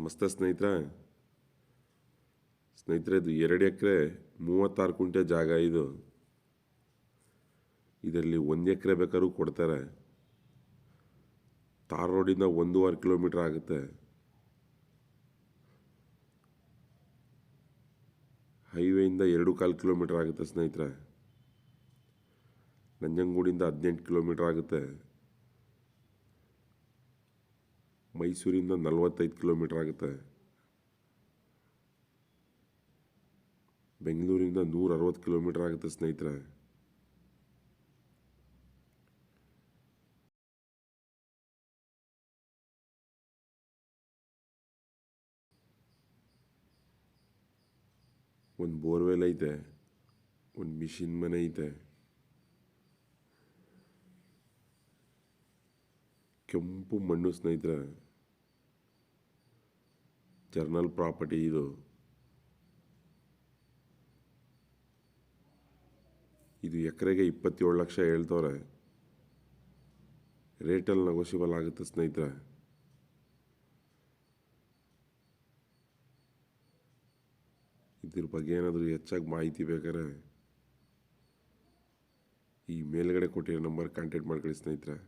ನಮಸ್ತೆ ಸ್ನೇಹಿತರೆ ಇದು 2 ಎಕರೆ 36 ಕುಂಟೆ ಜಾಗ ಇದು. ಇದರಲ್ಲಿ 1 ಎಕರೆ ಬೇಕಾದ್ರೂ ಕೊಡ್ತಾರೆ. ತಾರ್ ರೋಡಿಂದ 1.5 ಕಿಲೋಮೀಟರ್ ಆಗುತ್ತೆ. ಹೈವೇಯಿಂದ 2.25 ಕಿಲೋಮೀಟರ್ ಆಗುತ್ತೆ ಸ್ನೇಹಿತರೆ. ನಂಜನಗೂಡಿಂದ 18 ಕಿಲೋಮೀಟರ್ ಆಗುತ್ತೆ. ಮೈಸೂರಿಂದ 45 ಕಿಲೋಮೀಟರ್ ಆಗುತ್ತೆ. ಬೆಂಗಳೂರಿಂದ 160 ಕಿಲೋಮೀಟರ್ ಆಗುತ್ತೆ ಸ್ನೇಹಿತರೆ. ಒಂದು ಬೋರ್ವೆಲ್ ಐತೆ, ಒಂದು ಮಿಷಿನ್ ಮನೆ ಐತೆ, ಕೆಂಪು ಮಣ್ಣು ಸ್ನೇಹಿತರೆ. ಜರ್ನಲ್ ಪ್ರಾಪರ್ಟಿ ಇದು. ಇದು ಎಕರೆಗೆ 27 ಲಕ್ಷ ಹೇಳ್ತವ್ರೆ. ರೇಟಲ್ಲಿ ನೆಗೋಷಿಯಬಲ್ ಆಗುತ್ತೆ ಸ್ನೇಹಿತರೆ. ಇದ್ರ ಬಗ್ಗೆ ಏನಾದರೂ ಹೆಚ್ಚಾಗಿ ಮಾಹಿತಿ ಬೇಕಾದ್ರೆ ಈ ಮೇಲ್ಗಡೆ ಕೊಟ್ಟಿರೋ ನಂಬರ್ ಕಾಂಟ್ಯಾಕ್ಟ್ ಮಾಡ್ಕೊಳ್ಳಿ ಸ್ನೇಹಿತರೆ.